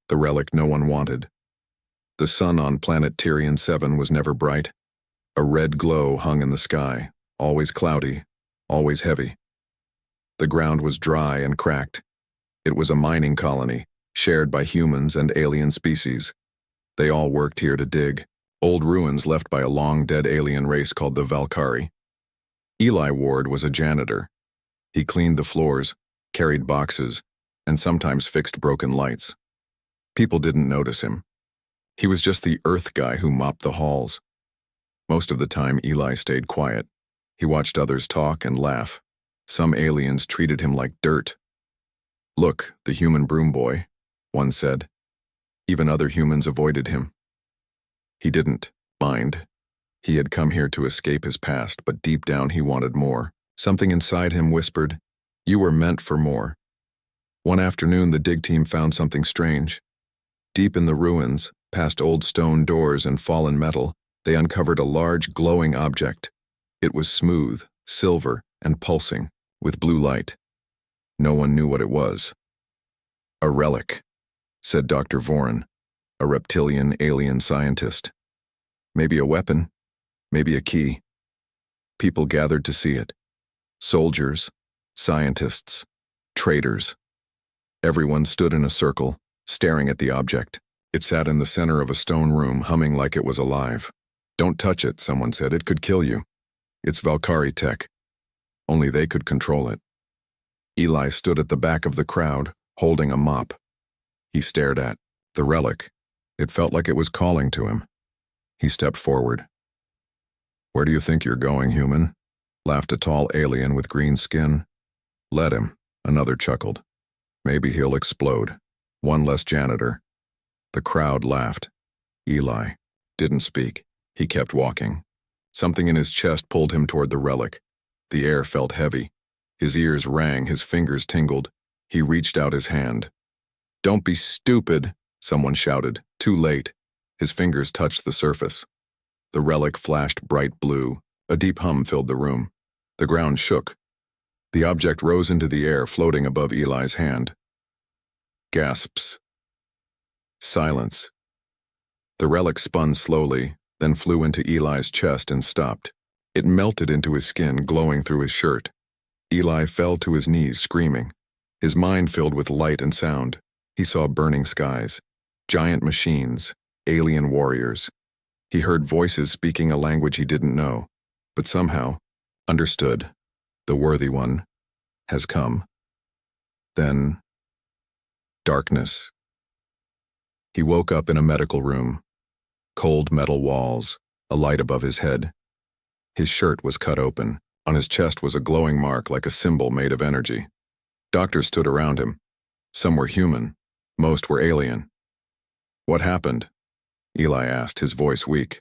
the relic no one wanted. The sun on planet Tyrian 7 was never bright. A red glow hung in the sky, always cloudy, always heavy. The ground was dry and cracked. It was a mining colony, shared by humans and alien species. They all worked here to dig, old ruins left by a long-dead alien race called the Valkyrie. Eli Ward was a janitor. He cleaned the floors, carried boxes, and sometimes fixed broken lights. People didn't notice him. He was just the earth guy who mopped the halls. Most of the time, Eli stayed quiet. He watched others talk and laugh. Some aliens treated him like dirt. "Look, the human broom boy," one said. Even other humans avoided him. He didn't mind. He had come here to escape his past, but deep down he wanted more. Something inside him whispered, "You were meant for more." One afternoon, the dig team found something strange. Deep in the ruins, past old stone doors and fallen metal, they uncovered a large, glowing object. It was smooth, silver, and pulsing, with blue light. No one knew what it was. "A relic," said Dr. Voren, a reptilian alien scientist. "Maybe a weapon, maybe a key." People gathered to see it. Soldiers, scientists, traders. Everyone stood in a circle, staring at the object. It sat in the center of a stone room, humming like it was alive. "Don't touch it," someone said. "It could kill you. It's Valkyrie tech. Only they could control it." Eli stood at the back of the crowd, holding a mop. He stared at the relic. It felt like it was calling to him. He stepped forward. "Where do you think you're going, human?" laughed a tall alien with green skin. "Let him," another chuckled. "Maybe he'll explode. One less janitor." The crowd laughed. Eli didn't speak. He kept walking. Something in his chest pulled him toward the relic. The air felt heavy. His ears rang, his fingers tingled. He reached out his hand. "Don't be stupid," someone shouted. Too late. His fingers touched the surface. The relic flashed bright blue. A deep hum filled the room. The ground shook. The object rose into the air, floating above Eli's hand. Gasps. Silence. The relic spun slowly, then flew into Eli's chest and stopped. It melted into his skin, glowing through his shirt. Eli fell to his knees, screaming. His mind filled with light and sound. He saw burning skies, giant machines, alien warriors. He heard voices speaking a language he didn't know, but somehow understood. The worthy one has come. Then, darkness. He woke up in a medical room. Cold metal walls, a light above his head. His shirt was cut open. On his chest was a glowing mark like a symbol made of energy. Doctors stood around him. Some were human. Most were alien. "What happened?" Eli asked, his voice weak.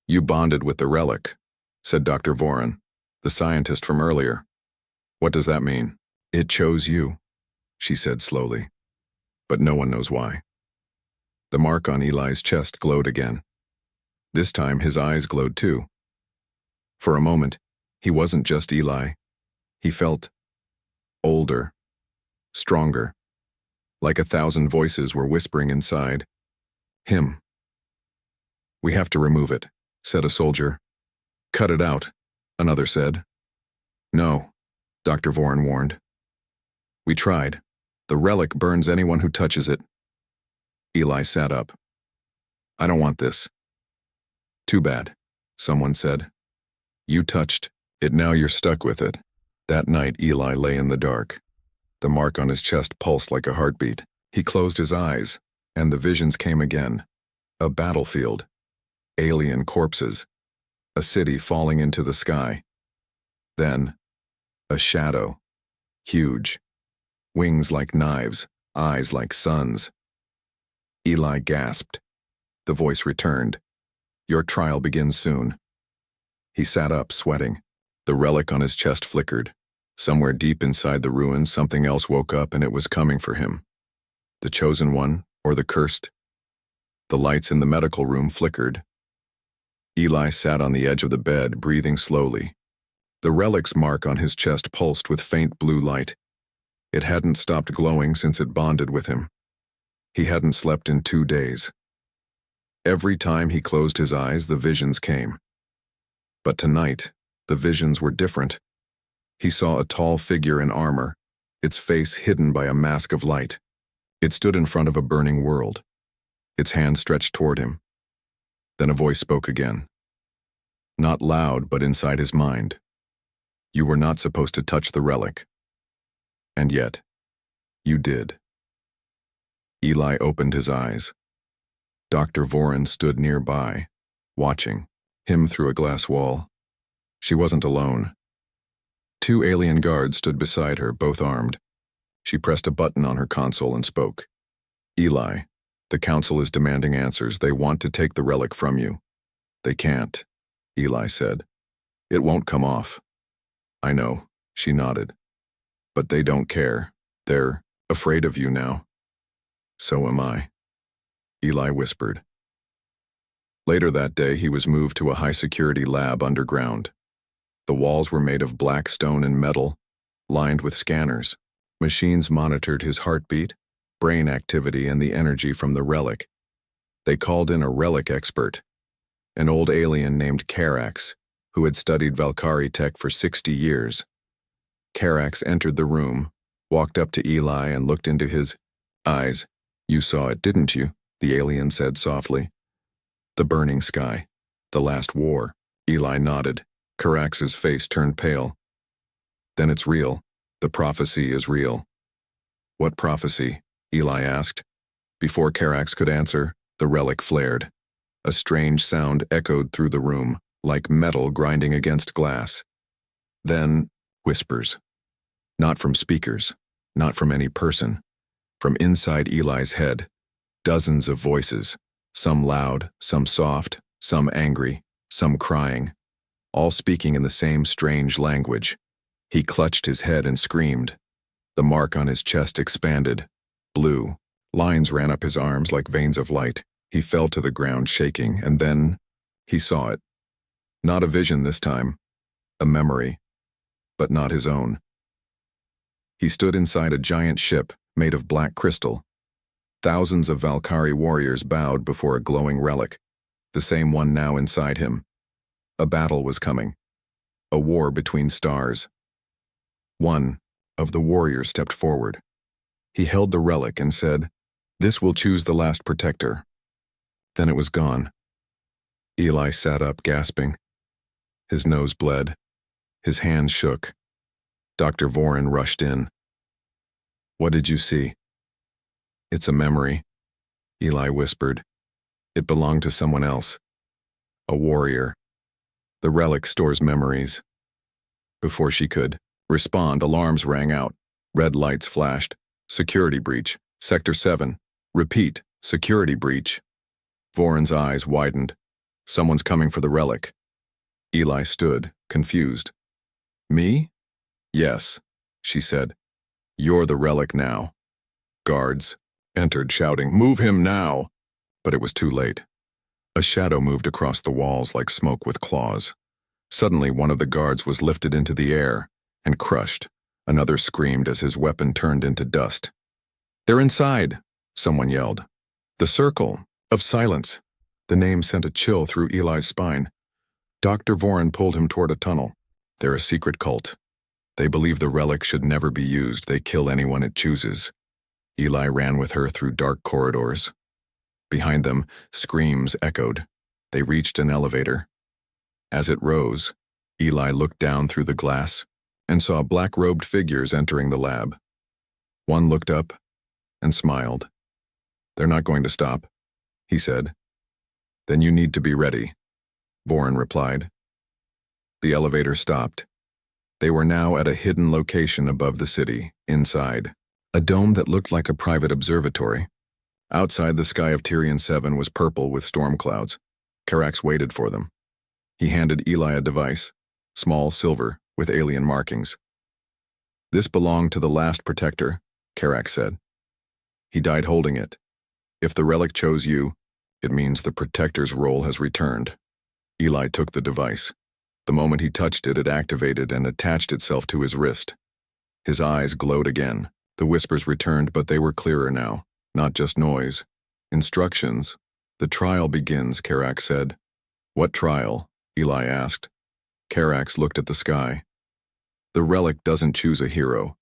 "You bonded with the relic," said Dr. Voren, the scientist from earlier. "What does that mean?" "It chose you," she said slowly. "But no one knows why." The mark on Eli's chest glowed again. This time his eyes glowed too. For a moment, he wasn't just Eli. He felt older, stronger, like 1,000 voices were whispering inside. Him. "We have to remove it," said a soldier. "Cut it out," another said. "No," Dr. Voren warned. "We tried. The relic burns anyone who touches it." Eli sat up. "I don't want this." "Too bad," someone said. "You touched it, now you're stuck with it." That night, Eli lay in the dark. The mark on his chest pulsed like a heartbeat. He closed his eyes, and the visions came again. A battlefield. Alien corpses. A city falling into the sky. Then, a shadow. Huge. Wings like knives, eyes like suns. Eli gasped. The voice returned. "Your trial begins soon." He sat up, sweating. The relic on his chest flickered. Somewhere deep inside the ruins, something else woke up, and it was coming for him. The chosen one, or the cursed? The lights in the medical room flickered. Eli sat on the edge of the bed, breathing slowly. The relic's mark on his chest pulsed with faint blue light. It hadn't stopped glowing since it bonded with him. He hadn't slept in 2 days. Every time he closed his eyes, the visions came. But tonight, the visions were different. He saw a tall figure in armor, its face hidden by a mask of light. It stood in front of a burning world, its hand stretched toward him. Then a voice spoke again. Not loud, but inside his mind. You were not supposed to touch the relic. And yet, you did. Eli opened his eyes. Dr. Voren stood nearby, watching him through a glass wall. She wasn't alone. 2 alien guards stood beside her, both armed. She pressed a button on her console and spoke. Eli, the council is demanding answers. They want to take the relic from you. They can't, Eli said. It won't come off. I know, she nodded. But they don't care. They're afraid of you now. So am I, Eli whispered. Later that day, he was moved to a high-security lab underground. The walls were made of black stone and metal, lined with scanners. Machines monitored his heartbeat, brain activity, and the energy from the relic. They called in a relic expert, an old alien named Karax, who had studied Valkyrie tech for 60 years. Karax entered the room, walked up to Eli and looked into his eyes. You saw it, didn't you? The alien said softly. The burning sky. The last war. Eli nodded. Karax's face turned pale. Then it's real. The prophecy is real. What prophecy? Eli asked. Before Karax could answer, the relic flared. A strange sound echoed through the room, like metal grinding against glass. Then, whispers. Not from speakers, not from any person. From inside Eli's head, dozens of voices, some loud, some soft, some angry, some crying, all speaking in the same strange language. He clutched his head and screamed. The mark on his chest expanded, blue. Lines ran up his arms like veins of light. He fell to the ground shaking, and then he saw it. Not a vision this time, a memory, but not his own. He stood inside a giant ship made of black crystal. Thousands of Valkyrie warriors bowed before a glowing relic, the same one now inside him. A battle was coming, a war between stars. One of the warriors stepped forward. He held the relic and said, "This will choose the last protector." Then it was gone. Eli sat up, gasping. His nose bled. His hands shook. Dr. Voren rushed in. What did you see? It's a memory, Eli whispered. It belonged to someone else. A warrior. The relic stores memories. Before she could respond, alarms rang out. Red lights flashed. Security breach. Sector 7. Repeat. Security breach. Voren's eyes widened. Someone's coming for the relic. Eli stood, confused. Me? Yes, she said. You're the relic now. Guards entered, shouting, "Move him now!" But it was too late. A shadow moved across the walls like smoke with claws. Suddenly, one of the guards was lifted into the air and crushed. Another screamed as his weapon turned into dust. "They're inside!" someone yelled. The Circle of Silence. The name sent a chill through Eli's spine. Dr. Voren pulled him toward a tunnel. They're a secret cult. They believe the relic should never be used. They kill anyone it chooses. Eli ran with her through dark corridors. Behind them, screams echoed. They reached an elevator. As it rose, Eli looked down through the glass and saw black-robed figures entering the lab. One looked up and smiled. "They're not going to stop," he said. "Then you need to be ready," Voren replied. The elevator stopped. They were now at a hidden location above the city, inside. A dome that looked like a private observatory. Outside, the sky of Tyrian 7 was purple with storm clouds. Karax waited for them. He handed Eli a device, small, silver, with alien markings. "This belonged to the last protector," Karax said. "He died holding it. If the relic chose you, it means the protector's role has returned." Eli took the device. The moment he touched it, it activated and attached itself to his wrist. His eyes glowed again. The whispers returned, but they were clearer now. not just noise. Instructions. The trial begins, Karax said. What trial? Eli asked. Karax looked at the sky. The relic doesn't choose a hero.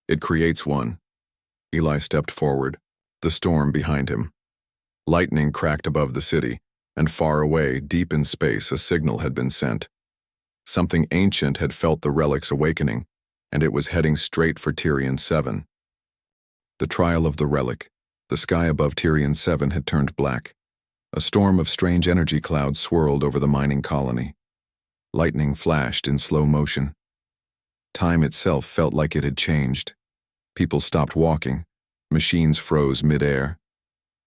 It creates one. Eli stepped forward, the storm behind him. Lightning cracked above the city, and far away, deep in space, a signal had been sent. Something ancient had felt the relic's awakening, and it was heading straight for Tyrion 7. The trial of the relic. The sky above Tyrion 7 had turned black. A storm of strange energy clouds swirled over the mining colony. Lightning flashed in slow motion. Time itself felt like it had changed. People stopped walking. Machines froze mid-air.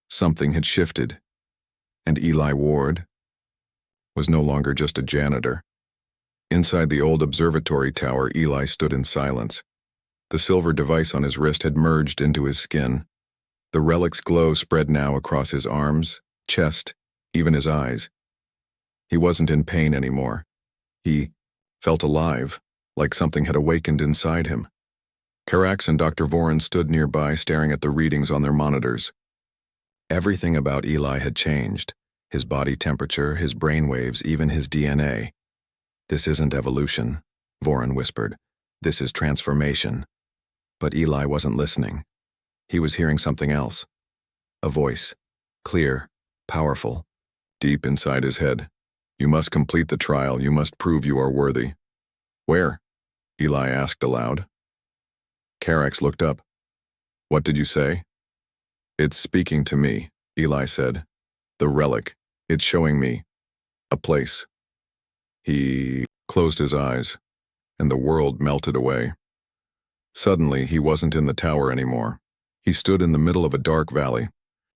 Something had shifted. And Eli Ward was no longer just a janitor. Inside the old observatory tower, Eli stood in silence. The silver device on his wrist had merged into his skin. The relic's glow spread now across his arms, chest, even his eyes. He wasn't in pain anymore. He felt alive, like something had awakened inside him. Karax and Dr. Voran stood nearby, staring at the readings on their monitors. Everything about Eli had changed. His body temperature, his brainwaves, even his DNA. This isn't evolution, Voran whispered. This is transformation. But Eli wasn't listening. He was hearing something else. A voice, clear, powerful, deep inside his head. You must complete the trial. You must prove you are worthy. Where? Eli asked aloud. Karax looked up. What did you say? It's speaking to me, Eli said. The relic. It's showing me a place. He closed his eyes, and the world melted away. Suddenly, he wasn't in the tower anymore. He stood in the middle of a dark valley.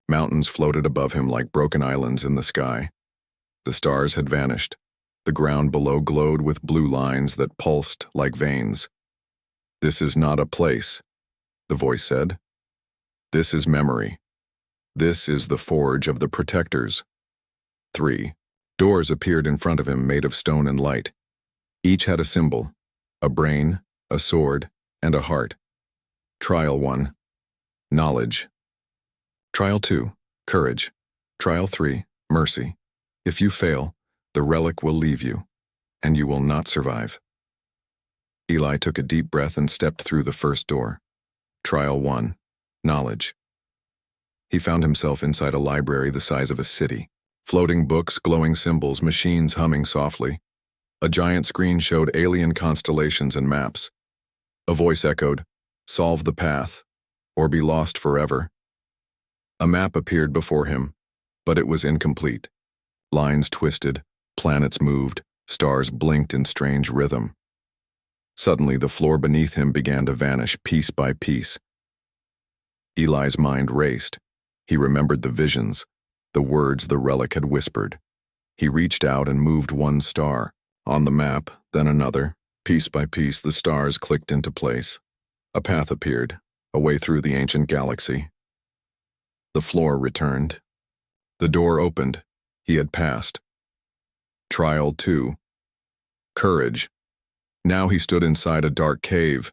Mountains floated above him like broken islands in the sky. The stars had vanished. The ground below glowed with blue lines that pulsed like veins. This is not a place, the voice said. This is memory. This is the forge of the protectors. 3. Doors appeared in front of him, made of stone and light. Each had a symbol, a brain, a sword, and a heart. Trial 1. Knowledge. Trial 2. Courage. Trial 3. Mercy. If you fail, the relic will leave you, and you will not survive. Eli took a deep breath and stepped through the first door. Trial 1. Knowledge. He found himself inside a library the size of a city. Floating books, glowing symbols, machines humming softly. A giant screen showed alien constellations and maps. A voice echoed, "Solve the path, or be lost forever." A map appeared before him, but it was incomplete. Lines twisted, planets moved, stars blinked in strange rhythm. Suddenly, the floor beneath him began to vanish piece by piece. Eli's mind raced. He remembered the visions, the words the relic had whispered. He reached out and moved one star. On the map, then another. Piece by piece, the stars clicked into place. A path appeared, a way through the ancient galaxy. The floor returned. The door opened. He had passed. Trial 2. Courage. Now he stood inside a dark cave.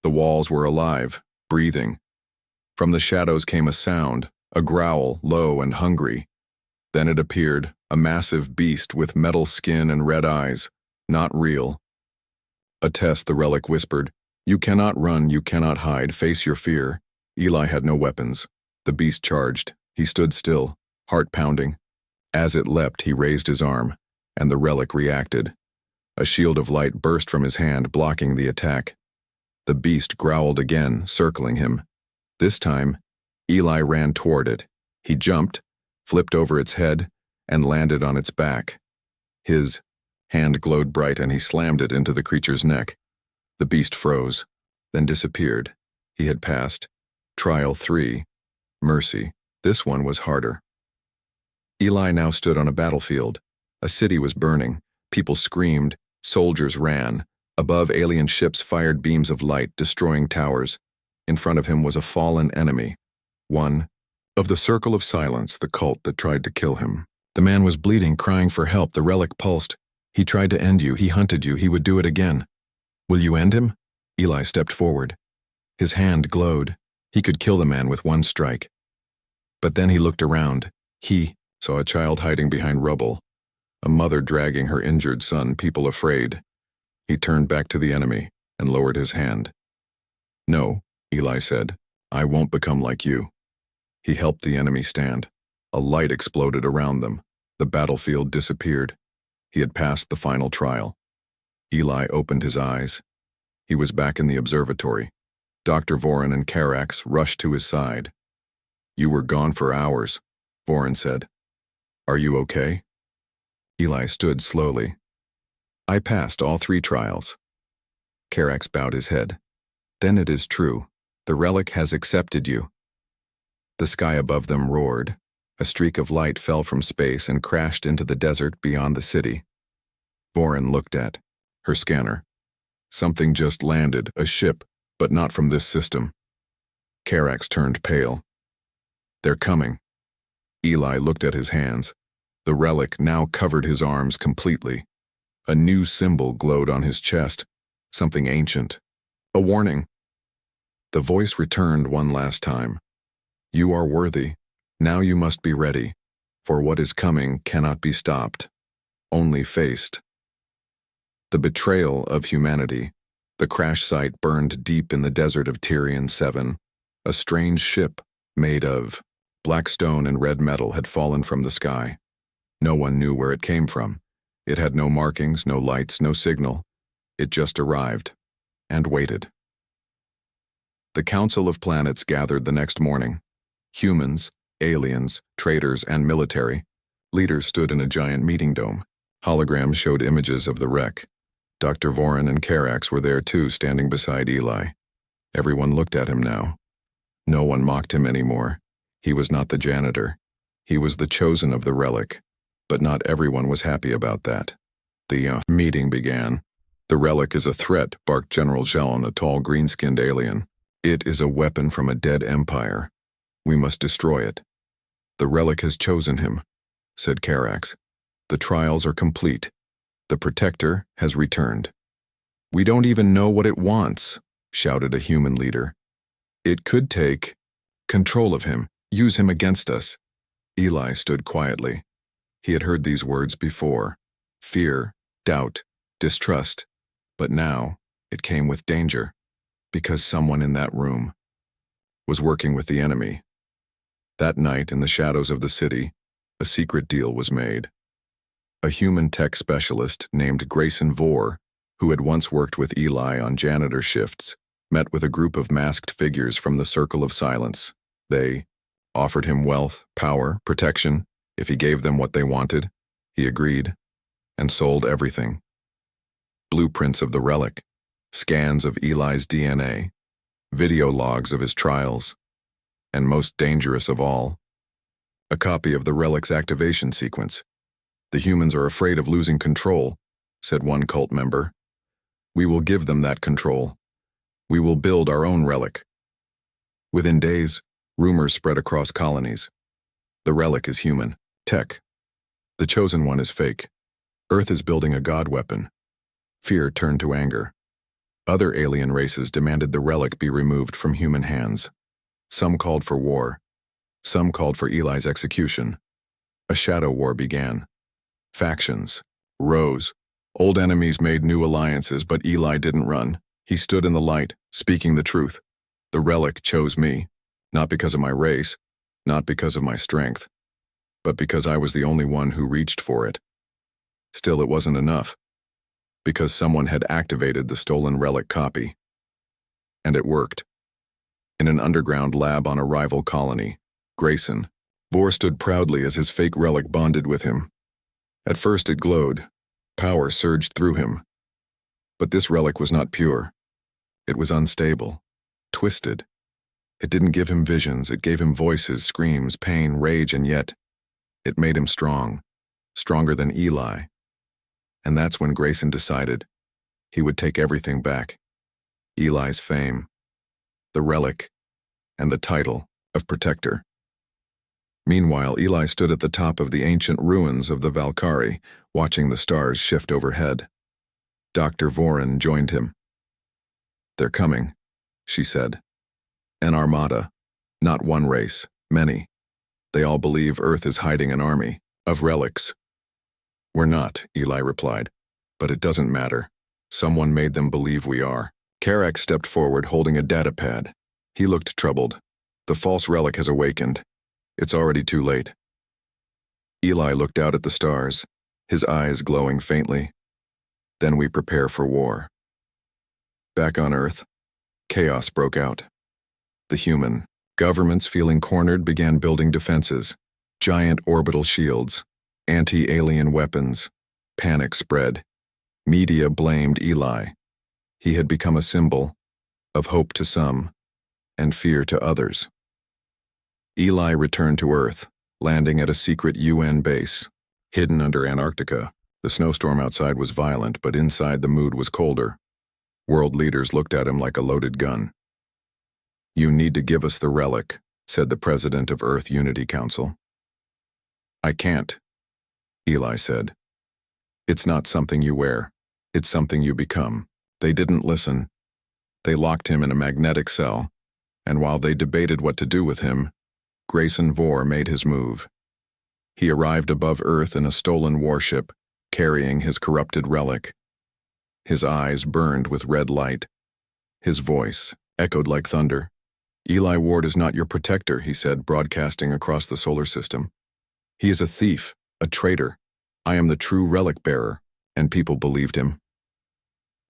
The walls were alive, breathing. From the shadows came a sound, a growl, low and hungry. Then it appeared, a massive beast with metal skin and red eyes. Not real. A test, the relic whispered. You cannot run, you cannot hide, face your fear. Eli had no weapons. The beast charged. He stood still, heart pounding. As it leapt, he raised his arm, and the relic reacted. A shield of light burst from his hand, blocking the attack. The beast growled again, circling him. This time, Eli ran toward it. He jumped, flipped over its head, and landed on its back. His hand glowed bright, and he slammed it into the creature's neck. The beast froze, then disappeared. He had passed. Trial 3. Mercy. This one was harder. Eli now stood on a battlefield. A city was burning. People screamed. Soldiers ran. Above, alien ships fired beams of light, destroying towers. In front of him was a fallen enemy. One of the Circle of Silence, the cult that tried to kill him. The man was bleeding, crying for help. The relic pulsed. He tried to end you. He hunted you. He would do it again. Will you end him? Eli stepped forward. His hand glowed. He could kill the man with one strike. But then he looked around. He saw a child hiding behind rubble, a mother dragging her injured son, people afraid. He turned back to the enemy and lowered his hand. "No," Eli said, "I won't become like you." He helped the enemy stand. A light exploded around them. The battlefield disappeared. He had passed the final trial. Eli opened his eyes. He was back in the observatory. Dr. Voren and Karax rushed to his side. "You were gone for hours," Voren said. "Are you okay?" Eli stood slowly. "I passed all 3 trials." Karax bowed his head. "Then it is true. The Relic has accepted you." The sky above them roared. A streak of light fell from space and crashed into the desert beyond the city. Voren looked at her scanner. "Something just landed, a ship, but not from this system." Karax turned pale. "They're coming." Eli looked at his hands. The Relic now covered his arms completely. A new symbol glowed on his chest, something ancient. A warning. The voice returned one last time. "You are worthy. Now you must be ready, for what is coming cannot be stopped, only faced." The betrayal of humanity. The crash site burned deep in the desert of Tyrian 7. A strange ship, made of black stone and red metal, had fallen from the sky. No one knew where it came from. It had no markings, no lights, no signal. It just arrived, and waited. The Council of Planets gathered the next morning. Humans, aliens, traders, and military leaders stood in a giant meeting dome. Holograms showed images of the wreck. Dr. Voren and Karax were there too, standing beside Eli. Everyone looked at him now. No one mocked him anymore. He was not the janitor. He was the chosen of the Relic. But not everyone was happy about that. The meeting began. "The Relic is a threat," barked General Jean, a tall green-skinned alien. "It is a weapon from a dead empire. We must destroy it." "The Relic has chosen him," said Karax. "The trials are complete. The Protector has returned." "We don't even know what it wants," shouted a human leader. "It could take control of him, use him against us." Eli stood quietly. He had heard these words before. Fear, doubt, distrust. But now, it came with danger, because someone in that room was working with the enemy. That night, in the shadows of the city, a secret deal was made. A human tech specialist named Grayson Vore, who had once worked with Eli on janitor shifts, met with a group of masked figures from the Circle of Silence. They offered him wealth, power, protection. If he gave them what they wanted, he agreed, and sold everything. Blueprints of the Relic, scans of Eli's DNA, video logs of his trials, and most dangerous of all, a copy of the Relic's activation sequence. "The humans are afraid of losing control," said one cult member. "We will give them that control. We will build our own Relic." Within days, rumors spread across colonies. The Relic is human. Tech. The chosen one is fake. Earth is building a god weapon. Fear turned to anger. Other alien races demanded the Relic be removed from human hands. Some called for war. Some called for Eli's execution. A shadow war began. Factions rose. Old enemies made new alliances, but Eli didn't run. He stood in the light, speaking the truth. The Relic chose me, not because of my race, not because of my strength, but because I was the only one who reached for it. Still, it wasn't enough, because someone had activated the stolen Relic copy. And it worked. In an underground lab on a rival colony, Grayson, Vore stood proudly as his fake Relic bonded with him. At first it glowed. Power surged through him. But this Relic was not pure. It was unstable, twisted. It didn't give him visions, it gave him voices, screams, pain, rage, and yet it made him strong, stronger than Eli. And that's when Grayson decided he would take everything back. Eli's fame, the Relic, and the title of Protector. Meanwhile, Eli stood at the top of the ancient ruins of the Valkyrie, watching the stars shift overhead. Dr. Voren joined him. "They're coming," she said. "An armada, not one race, many. They all believe Earth is hiding an army of relics. We're not, Eli replied. But it doesn't matter. Someone made them believe we are. Karak stepped forward holding a datapad. He looked troubled. The false relic has awakened. It's already too late. Eli looked out at the stars, his eyes glowing faintly. Then we prepare for war. Back on Earth, chaos broke out. The human governments, feeling cornered, began building defenses, giant orbital shields, anti-alien weapons. Panic spread. Media blamed Eli. He had become a symbol of hope to some and fear to others. Eli returned to Earth, landing at a secret UN base, hidden under Antarctica. The snowstorm outside was violent, but inside the mood was colder. World leaders looked at him like a loaded gun. "You need to give us the relic," said the president of Earth Unity Council. "I can't," Eli said. "It's not something you wear. It's something you become." They didn't listen. They locked him in a magnetic cell, and while they debated what to do with him, Grayson Vore made his move. He arrived above Earth in a stolen warship, carrying his corrupted relic. His eyes burned with red light. His voice echoed like thunder. "Eli Ward is not your protector," he said, broadcasting across the solar system. "He is a thief, a traitor. I am the true relic bearer," and people believed him.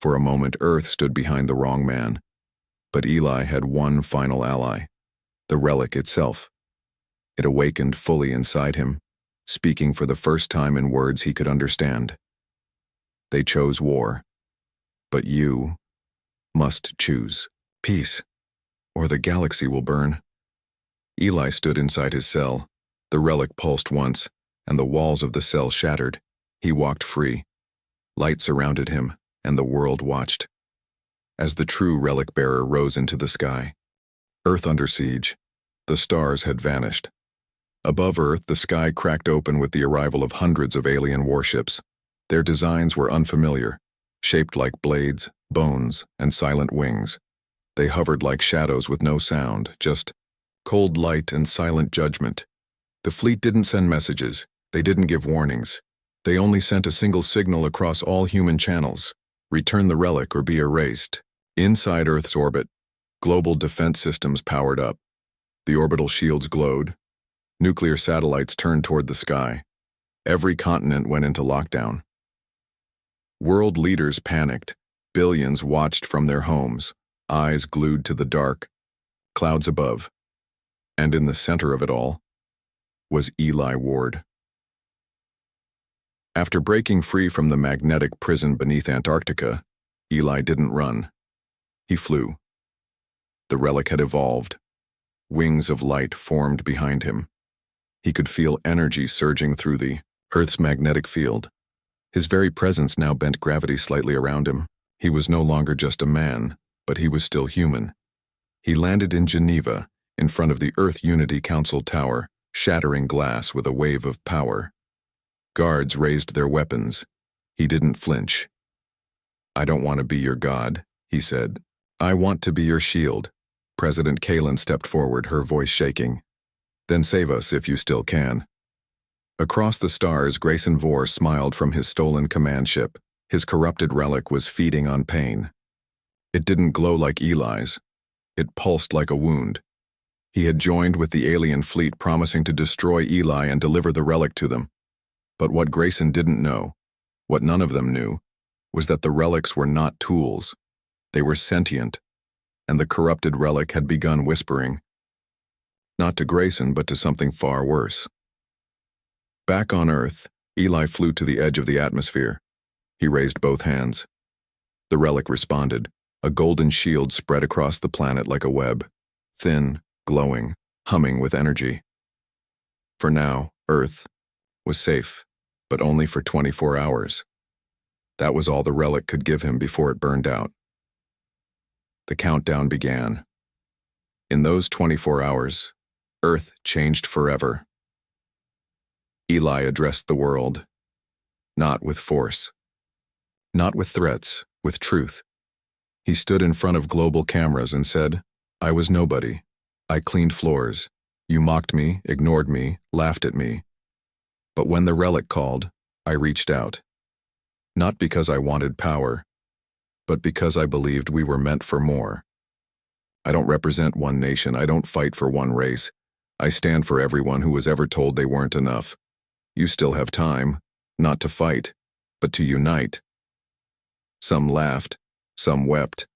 For a moment, Earth stood behind the wrong man. But Eli had one final ally, the relic itself. It awakened fully inside him, speaking for the first time in words he could understand. They chose war. But you must choose peace, or the galaxy will burn. Eli stood inside his cell. The relic pulsed once, and the walls of the cell shattered. He walked free. Light surrounded him, and the world watched. As the true relic bearer rose into the sky, Earth under siege, the stars had vanished. Above Earth, the sky cracked open with the arrival of hundreds of alien warships. Their designs were unfamiliar, shaped like blades, bones, and silent wings. They hovered like shadows with no sound, just cold light and silent judgment. The fleet didn't send messages. They didn't give warnings. They only sent a single signal across all human channels: return the relic or be erased. Inside Earth's orbit, global defense systems powered up. The orbital shields glowed. Nuclear satellites turned toward the sky. Every continent went into lockdown. World leaders panicked. Billions watched from their homes, eyes glued to the dark clouds above. And in the center of it all was Eli Ward. After breaking free from the magnetic prison beneath Antarctica, Eli didn't run. He flew. The relic had evolved. Wings of light formed behind him. He could feel energy surging through the Earth's magnetic field. His very presence now bent gravity slightly around him. He was no longer just a man, but he was still human. He landed in Geneva, in front of the Earth Unity Council Tower, shattering glass with a wave of power. Guards raised their weapons. He didn't flinch. "I don't want to be your god," he said. "I want to be your shield." President Kalin stepped forward, her voice shaking. "Then save us if you still can." Across the stars, Grayson Vore smiled from his stolen command ship. His corrupted relic was feeding on pain. It didn't glow like Eli's. It pulsed like a wound. He had joined with the alien fleet, promising to destroy Eli and deliver the relic to them. But what Grayson didn't know, what none of them knew, was that the relics were not tools. They were sentient, and the corrupted relic had begun whispering. Not to Grayson, but to something far worse. Back on Earth, Eli flew to the edge of the atmosphere. He raised both hands. The relic responded. A golden shield spread across the planet like a web, thin, glowing, humming with energy. For now, Earth was safe, but only for 24 hours. That was all the relic could give him before it burned out. The countdown began. In those 24 hours, Earth changed forever. Eli addressed the world, not with force, not with threats, with truth. He stood in front of global cameras and said, "I was nobody. I cleaned floors. You mocked me, ignored me, laughed at me. But when the relic called, I reached out. Not because I wanted power, but because I believed we were meant for more. I don't represent one nation, I don't fight for one race. I stand for everyone who was ever told they weren't enough. You still have time, not to fight, but to unite. Some laughed, some wept,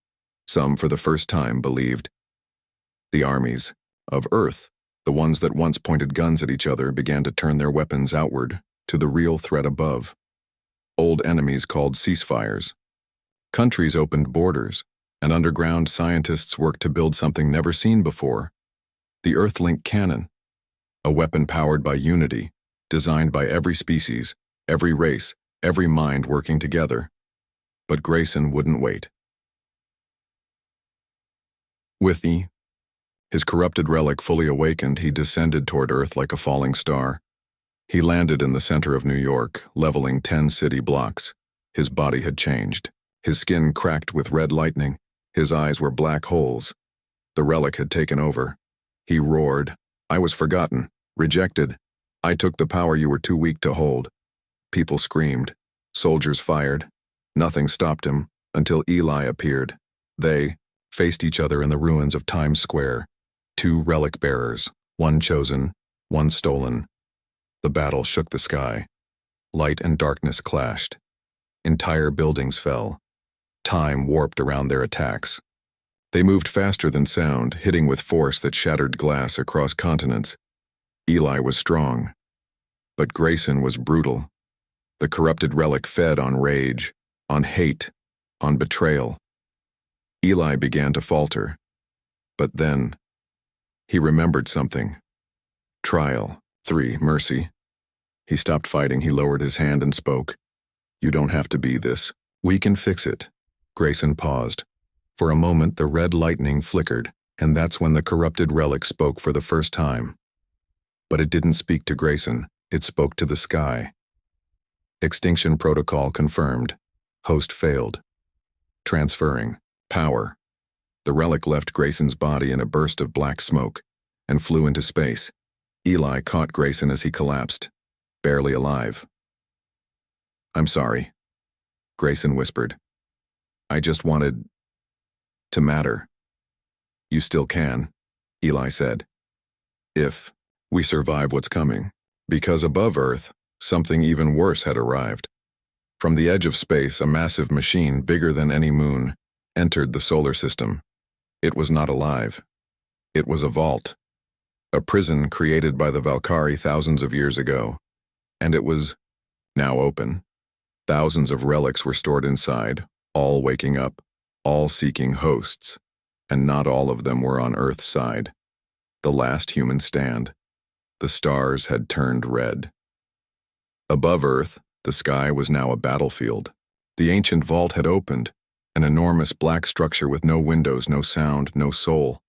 some for the first time believed. The armies of Earth, the ones that once pointed guns at each other, began to turn their weapons outward to the real threat above. Old enemies called ceasefires. Countries opened borders, and underground scientists worked to build something never seen before. The Earthlink cannon, a weapon powered by unity, designed by every species, every race, every mind working together. But Grayson wouldn't wait. With his corrupted relic fully awakened, he descended toward Earth like a falling star. He landed in the center of New York, leveling 10 city blocks. His body had changed. His skin cracked with red lightning. His eyes were black holes. The relic had taken over. He roared, "I was forgotten, rejected. I took the power you were too weak to hold." People screamed. Soldiers fired. Nothing stopped him until Eli appeared. They faced each other in the ruins of Times Square. Two relic bearers, one chosen, one stolen. The battle shook the sky. Light and darkness clashed. Entire buildings fell. Time warped around their attacks. They moved faster than sound, hitting with force that shattered glass across continents. Eli was strong, but Grayson was brutal. The corrupted relic fed on rage, on hate, on betrayal. Eli began to falter, but then he remembered something. Trial 3, mercy. He stopped fighting, he lowered his hand and spoke. "You don't have to be this. We can fix it." Grayson paused. For a moment, the red lightning flickered, and that's when the corrupted relic spoke for the first time. But it didn't speak to Grayson, it spoke to the sky. Extinction protocol confirmed. Host failed. Transferring. Power. The relic left Grayson's body in a burst of black smoke and flew into space. Eli caught Grayson as he collapsed, barely alive. "I'm sorry," Grayson whispered. "I just wanted to matter." "You still can," Eli said. "If we survive what's coming." Because above Earth, something even worse had arrived. From the edge of space, a massive machine bigger than any moon entered the solar system. It was not alive. It was a vault. A prison created by the Valkyrie thousands of years ago. And it was now open. Thousands of relics were stored inside, all waking up, all seeking hosts, and not all of them were on Earth's side. The last human stand. The stars had turned red. Above Earth, the sky was now a battlefield. The ancient vault had opened, an enormous black structure with no windows, no sound, no soul.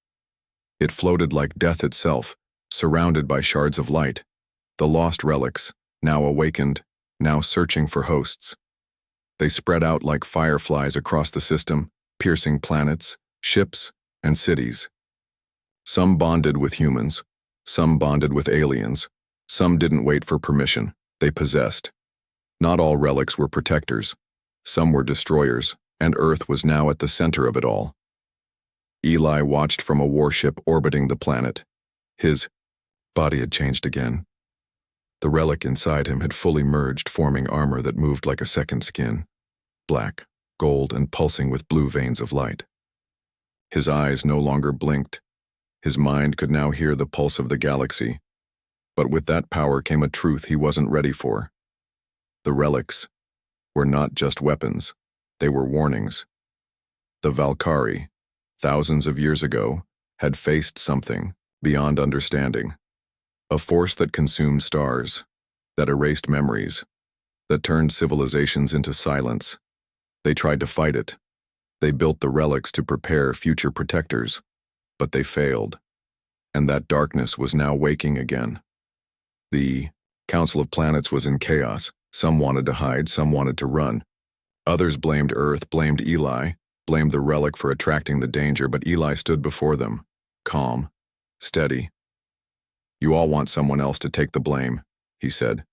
It floated like death itself, surrounded by shards of light. The lost relics, now awakened, now searching for hosts. They spread out like fireflies across the system, piercing planets, ships, and cities. Some bonded with humans, some bonded with aliens, some didn't wait for permission, they possessed. Not all relics were protectors, some were destroyers, and Earth was now at the center of it all. Eli watched from a warship orbiting the planet. His body had changed again. The relic inside him had fully merged, forming armor that moved like a second skin, black, gold, and pulsing with blue veins of light. His eyes no longer blinked. His mind could now hear the pulse of the galaxy. But with that power came a truth he wasn't ready for. The relics were not just weapons, they were warnings. The Valkyrie, thousands of years ago, had faced something beyond understanding. A force that consumed stars, that erased memories, that turned civilizations into silence. They tried to fight it. They built the relics to prepare future protectors, but they failed. And that darkness was now waking again. The Council of Planets was in chaos. Some wanted to hide, some wanted to run. Others blamed Earth, blamed Eli, blamed the relic for attracting the danger, but Eli stood before them, calm, steady. You all want someone else to take the blame, he said.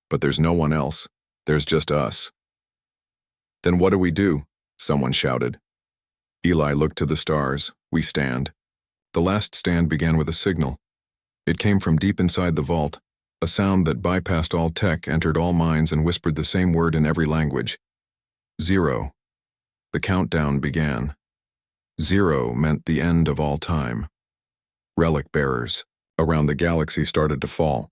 But there's no one else. There's just us. Then what do we do? Someone shouted. Eli looked to the stars. We stand. The last stand began with a signal. It came from deep inside the vault. A sound that bypassed all tech, entered all minds, and whispered the same word in every language. 0. The countdown began. 0 meant the end of all time. Relic bearers around the galaxy started to fall.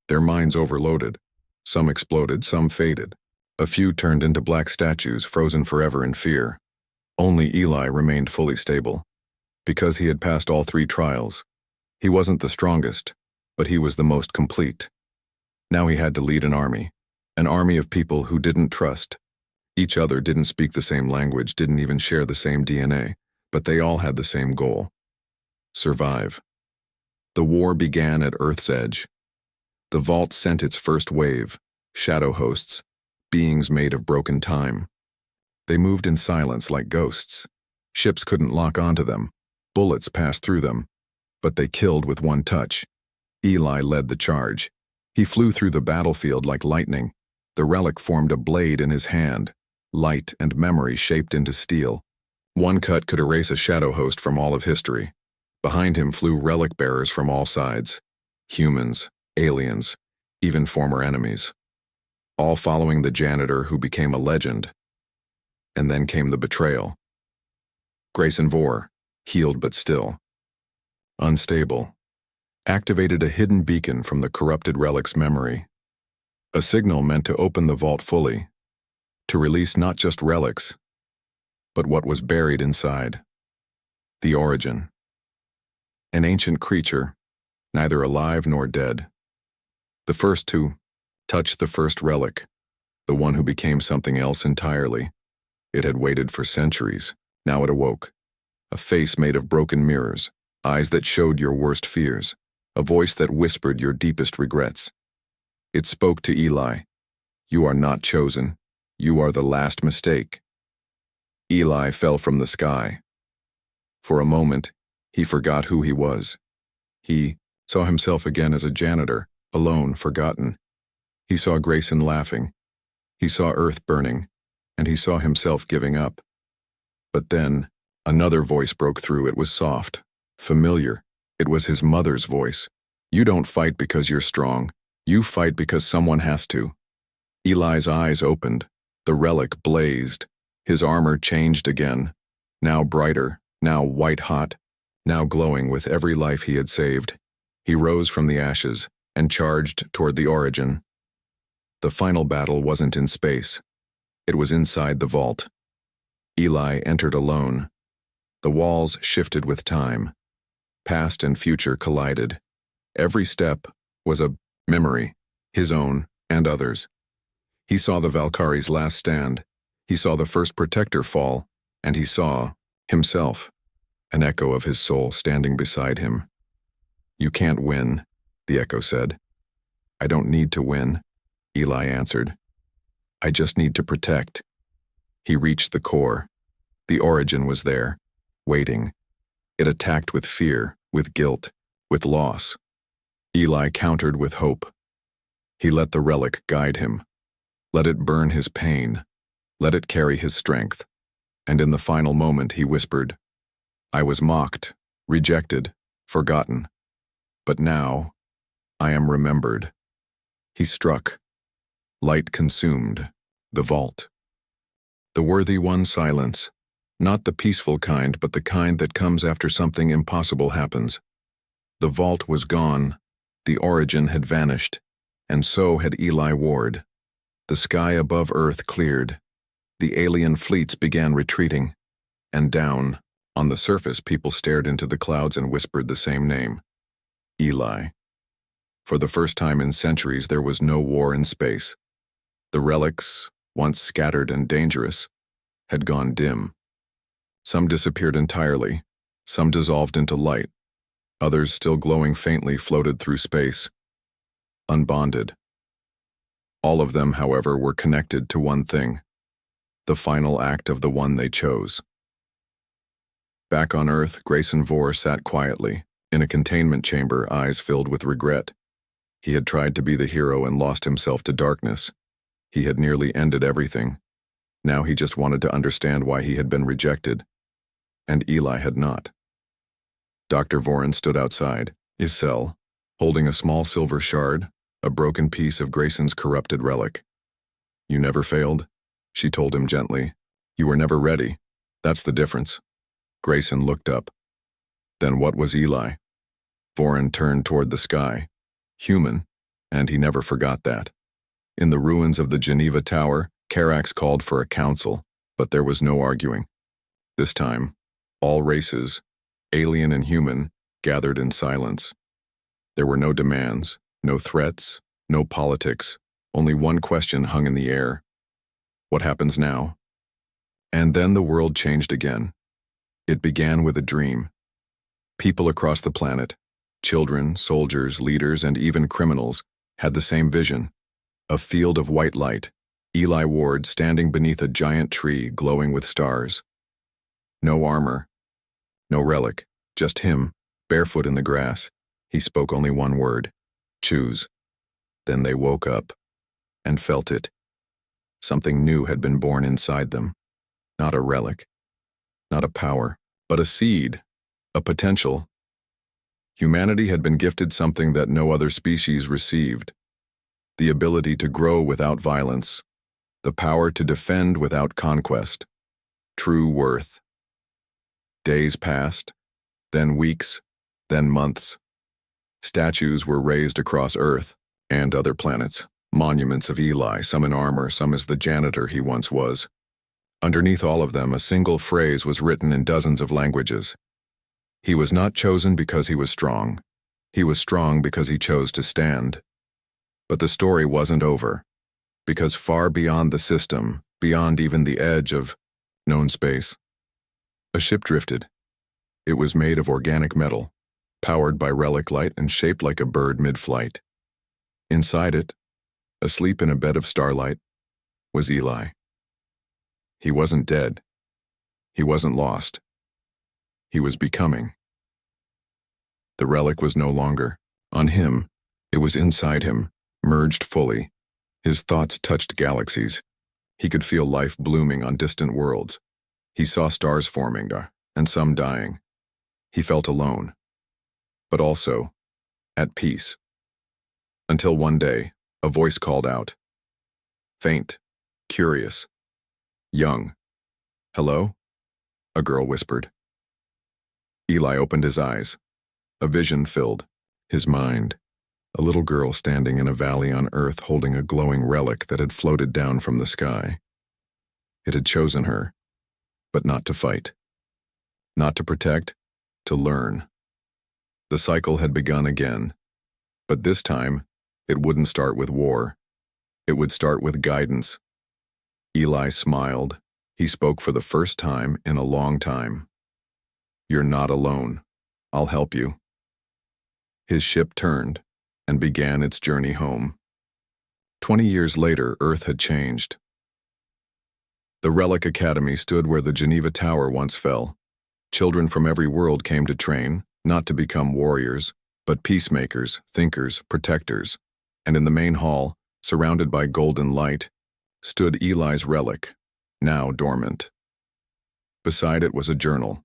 Their minds overloaded. Some exploded, some faded. A few turned into black statues, frozen forever in fear. Only Eli remained fully stable. Because he had passed all 3 trials. He wasn't the strongest, but he was the most complete. Now he had to lead an army of people who didn't trust. Each other, didn't speak the same language, didn't even share the same DNA, but they all had the same goal. Survive. The war began at Earth's edge. The vault sent its first wave, shadow hosts, beings made of broken time. They moved in silence like ghosts. Ships couldn't lock onto them. Bullets passed through them. But they killed with one touch. Eli led the charge. He flew through the battlefield like lightning. The relic formed a blade in his hand, light and memory shaped into steel. One cut could erase a shadow host from all of history. Behind him flew relic bearers from all sides. Humans, aliens, even former enemies. All following the janitor who became a legend. And then came the betrayal. Grayson Vore, healed but still. Unstable. Activated a hidden beacon from the corrupted relic's memory. A signal meant to open the vault fully. To release not just relics, but what was buried inside. The origin. An ancient creature, neither alive nor dead. The first to touch the first relic, the one who became something else entirely. It had waited for centuries. Now it awoke. A face made of broken mirrors, eyes that showed your worst fears, a voice that whispered your deepest regrets. It spoke to Eli. You are not chosen. You are the last mistake. Eli fell from the sky. For a moment, he forgot who he was. He saw himself again as a janitor, alone, forgotten. He saw Grayson laughing. He saw Earth burning, and he saw himself giving up. But then, another voice broke through. It was soft, familiar. It was his mother's voice. You don't fight because you're strong. You fight because someone has to. Eli's eyes opened. The relic blazed. His armor changed again. Now brighter, now white-hot, now glowing with every life he had saved. He rose from the ashes and charged toward the origin. The final battle wasn't in space. It was inside the vault. Eli entered alone. The walls shifted with time. Past and future collided. Every step was a memory, his own and others. He saw the Valkyries' last stand. He saw the first protector fall, and he saw himself, an echo of his soul standing beside him. You can't win, the echo said. I don't need to win, Eli answered. I just need to protect. He reached the core. The origin was there, waiting. It attacked with fear, with guilt, with loss. Eli countered with hope. He let the relic guide him. Let it burn his pain. Let it carry his strength. And in the final moment he whispered, I was mocked, rejected, forgotten. But now, I am remembered. He struck. Light consumed the vault. The worthy won silence, not the peaceful kind, but the kind that comes after something impossible happens. The vault was gone. The origin had vanished, and so had Eli Ward. The sky above Earth cleared. The alien fleets began retreating, and down, on the surface, people stared into the clouds and whispered the same name. Eli. For the first time in centuries, there was no war in space. The relics, once scattered and dangerous, had gone dim. Some disappeared entirely, some dissolved into light, others still glowing faintly floated through space, unbonded. All of them, however, were connected to one thing, the final act of the one they chose. Back on Earth, Grayson Vore sat quietly, In a containment chamber, eyes filled with regret. He had tried to be the hero and lost himself to darkness. He had nearly ended everything. Now he just wanted to understand why he had been rejected. And Eli had not. Dr. Voren stood outside his cell, holding a small silver shard, a broken piece of Grayson's corrupted relic. "You never failed," she told him gently. "You were never ready. That's the difference." Grayson looked up. Then what was Eli? Voren turned toward the sky. Human, and he never forgot that. In the ruins of the Geneva Tower, Carax called for a council, but there was no arguing. This time, all races, alien and human, gathered in silence. There were no demands, no threats, no politics, only one question hung in the air. What happens now? And then the world changed again. It began with a dream. People across the planet, children, soldiers, leaders, and even criminals, had the same vision. A field of white light, Eli Ward standing beneath a giant tree glowing with stars. No armor, no relic, just him, barefoot in the grass. He spoke only one word: choose. Then they woke up and felt it. Something new had been born inside them. Not a relic, not a power, but a seed, a potential. Humanity had been gifted something that no other species received: the ability to grow without violence, the power to defend without conquest. True worth. Days passed, then weeks, then months. Statues were raised across Earth and other planets, monuments of Eli, some in armor, some as the janitor he once was. Underneath all of them, a single phrase was written in dozens of languages. He was not chosen because he was strong. He was strong because he chose to stand. But the story wasn't over, because far beyond the system, beyond even the edge of known space, a ship drifted. It was made of organic metal, powered by relic light and shaped like a bird mid-flight. Inside it, asleep in a bed of starlight, was Eli. He wasn't dead. He wasn't lost. He was becoming. The relic was no longer on him. It was inside him, merged fully. His thoughts touched galaxies. He could feel life blooming on distant worlds. He saw stars forming, and some dying. He felt alone, but also at peace. Until one day, a voice called out. Faint, curious, young. "Hello?" a girl whispered. Eli opened his eyes. A vision filled his mind. A little girl standing in a valley on Earth holding a glowing relic that had floated down from the sky. It had chosen her, but not to fight. Not to protect, to learn. The cycle had begun again, but this time, it wouldn't start with war. It would start with guidance. Eli smiled. He spoke for the first time in a long time. "You're not alone. I'll help you." His ship turned and began its journey home. 20 years later, Earth had changed. The Relic Academy stood where the Geneva Tower once fell. Children from every world came to train, not to become warriors, but peacemakers, thinkers, protectors. And in the main hall, surrounded by golden light, stood Eli's relic, now dormant. Beside it was a journal.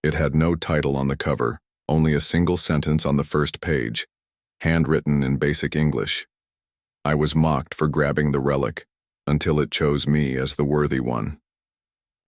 It had no title on the cover, only a single sentence on the first page, handwritten in basic English. "I was mocked for grabbing the relic, until it chose me as the worthy one."